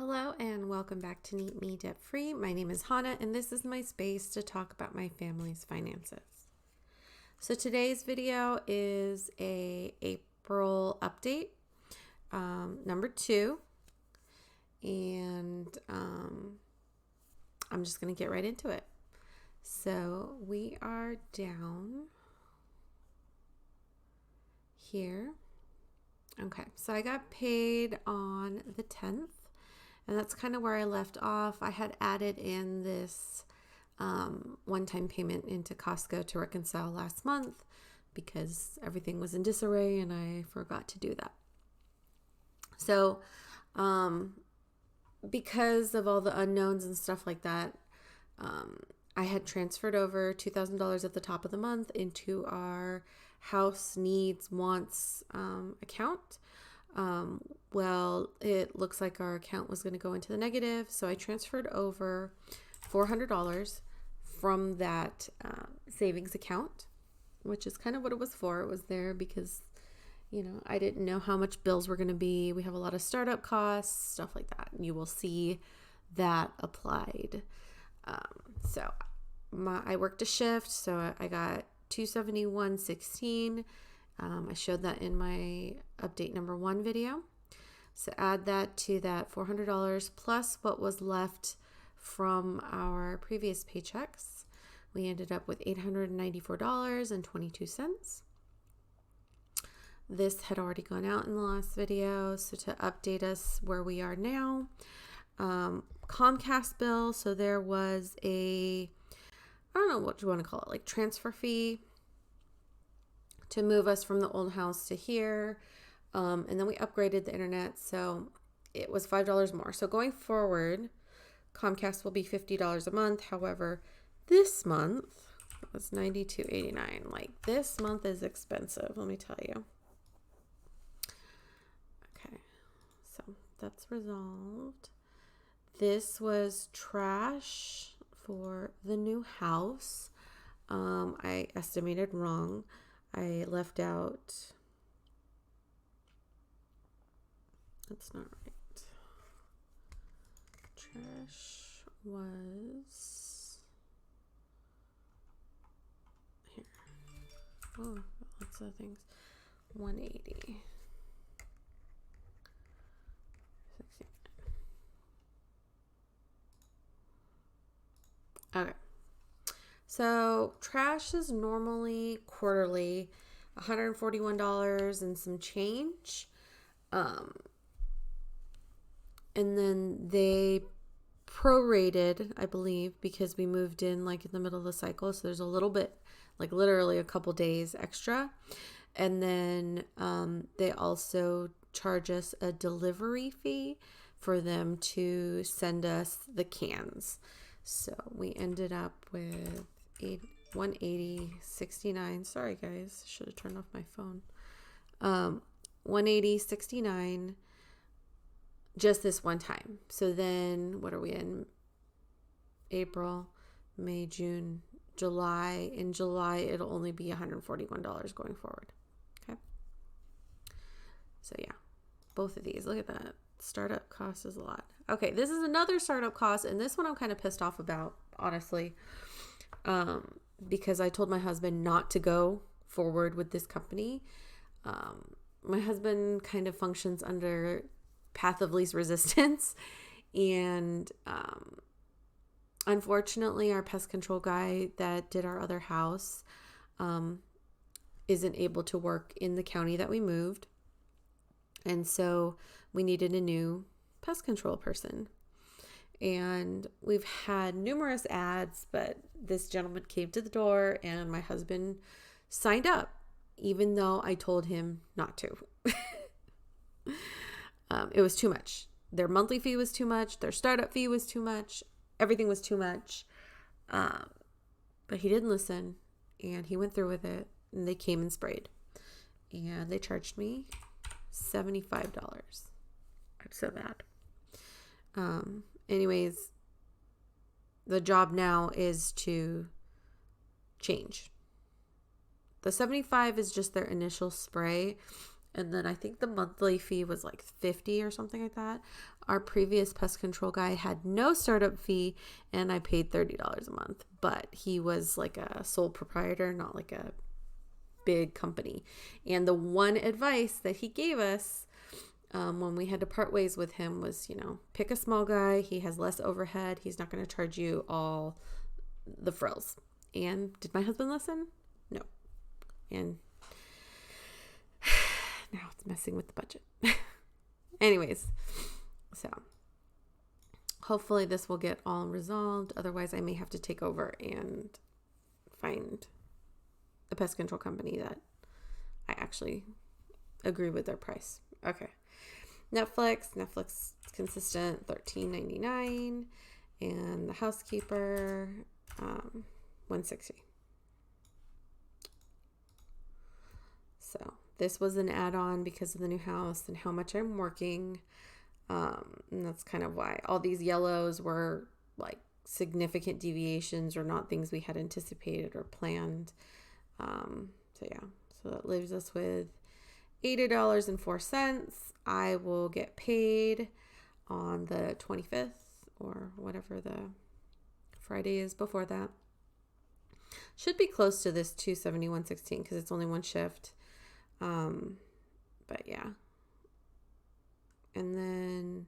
Hello and welcome back to Neat Me Debt Free. My name is Hannah and this is my space to talk about my family's finances. So today's video is a April update, number 2, and I'm just going to get right into it. So we are down here. Okay, so I got paid on the 10th. And that's kind of where I left off. I had added in this one-time payment into Costco to reconcile last month because everything was in disarray and I forgot to do that. So because of all the unknowns and stuff like that, I had transferred over $2,000 at the top of the month into our house needs, wants account. Well, it looks like our account was going to go into the negative, so I transferred over $400 from that savings account, which is kind of what it was for. It was there because, I didn't know how much bills were going to be. We have a lot of startup costs, stuff like that, and you will see that applied. So I worked a shift, so I got $271.16. I showed that in my update number 1 video. So add that to that $400 plus what was left from our previous paychecks. We ended up with $894.22. This had already gone out in the last video. So to update us where we are now, Comcast bill. So there was I don't know what you want to call it, like transfer fee to move us from the old house to here. And then we upgraded the internet, so it was $5 more. So going forward, Comcast will be $50 a month. However, this month was $92.89. Like, this month is expensive, let me tell you. Okay, so that's resolved. This was trash for the new house. I estimated wrong. I left out, that's not right. Trash was here. Oh, lots of things. 180. 69. Okay. So trash is normally quarterly, $141 and some change. And then they prorated, I believe, because we moved in like in the middle of the cycle. So there's a little bit, like literally a couple days extra. And then they also charge us a delivery fee for them to send us the cans. So we ended up with 180.69. Sorry guys, should have turned off my phone. 180.69 just this one time. So then what are we in? April, May, June, July. In July it'll only be $141 going forward. Okay. So yeah, both of these. Look at that. Startup cost is a lot. Okay, this is another startup cost, and this one I'm kind of pissed off about, honestly. Because I told my husband not to go forward with this company. My husband kind of functions under path of least resistance. And unfortunately, our pest control guy that did our other house isn't able to work in the county that we moved. And so we needed a new pest control person. And we've had numerous ads, but this gentleman came to the door and my husband signed up, even though I told him not to. It was too much. Their monthly fee was too much. Their startup fee was too much. Everything was too much. But he didn't listen and he went through with it and they came and sprayed. And they charged me $75. I'm so mad. Anyways, the job now is to change. The 75 is just their initial spray. And then I think the monthly fee was like 50 or something like that. Our previous pest control guy had no startup fee, and I paid $30 a month. But he was like a sole proprietor, not like a big company. And the one advice that he gave us when we had to part ways with him was, pick a small guy. He has less overhead. He's not going to charge you all the frills. And did my husband listen? No. And now it's messing with the budget. Anyways, so hopefully this will get all resolved. Otherwise, I may have to take over and find a pest control company that I actually agree with their price. Okay. Netflix is consistent, $13.99, and the housekeeper, $160. So this was an add-on because of the new house and how much I'm working. And that's kind of why all these yellows were like significant deviations or not things we had anticipated or planned. So that leaves us with $80.04. I will get paid on the 25th or whatever the Friday is before that. Should be close to this $271.16 because it's only one shift. But yeah. And then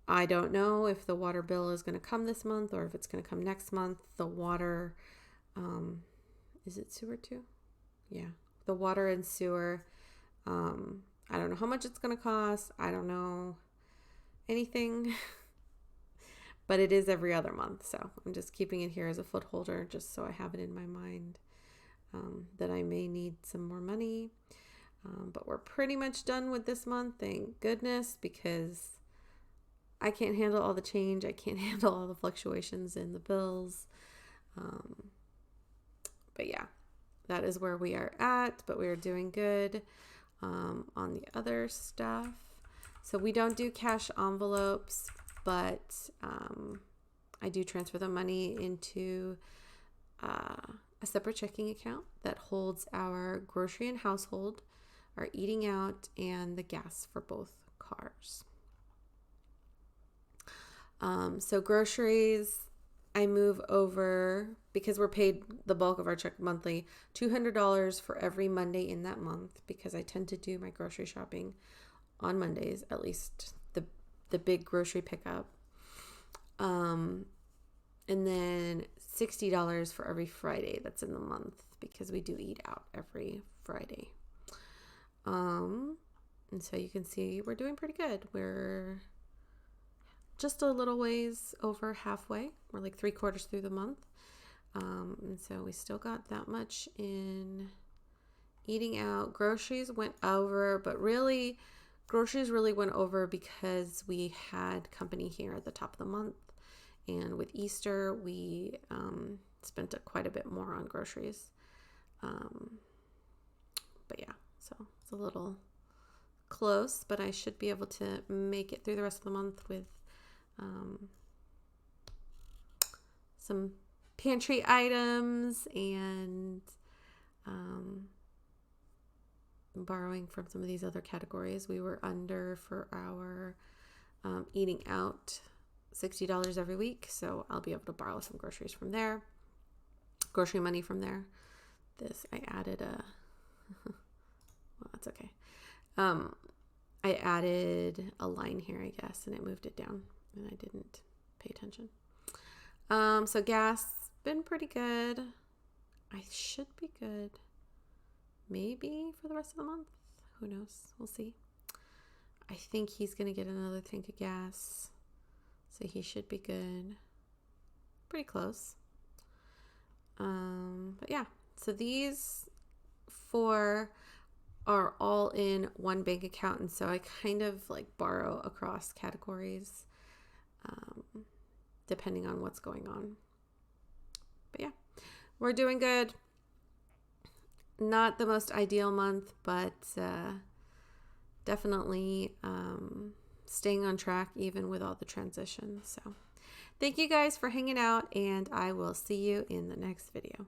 I don't know if the water bill is going to come this month or if it's going to come next month. The water, is it sewer too? Yeah. The water and sewer. I don't know how much it's going to cost. I don't know anything, but it is every other month. So I'm just keeping it here as a footholder just so I have it in my mind that I may need some more money. But we're pretty much done with this month. Thank goodness, because I can't handle all the change. I can't handle all the fluctuations in the bills. But yeah, that is where we are at, but we are doing good. On the other stuff. So we don't do cash envelopes, but I do transfer the money into a separate checking account that holds our grocery and household, our eating out, and the gas for both cars. So groceries, I move over, because we're paid the bulk of our check monthly, $200 for every Monday in that month, because I tend to do my grocery shopping on Mondays, at least the big grocery pickup. And then $60 for every Friday that's in the month, because we do eat out every Friday. And so you can see we're doing pretty good. We're just a little ways over halfway. We're like 3/4 through the month. And so we still got that much in eating out. Groceries went over, but really groceries really went over because we had company here at the top of the month. And with Easter, we spent quite a bit more on groceries. But yeah, so it's a little close, but I should be able to make it through the rest of the month with some pantry items and borrowing from some of these other categories. We were under for our eating out $60 every week, so I'll be able to borrow some groceries from there, grocery money from there. This, I added well, that's okay. I added a line here, I guess, and it moved it down, and I didn't pay attention. So gas, been pretty good. I should be good maybe for the rest of the month. Who knows? We'll see. I think he's going to get another tank of gas, so he should be good. Pretty close. But yeah, so these 4 are all in one bank account, and so I kind of like borrow across categories depending on what's going on. But yeah, we're doing good. Not the most ideal month, but definitely staying on track even with all the transitions. So thank you guys for hanging out, and I will see you in the next video.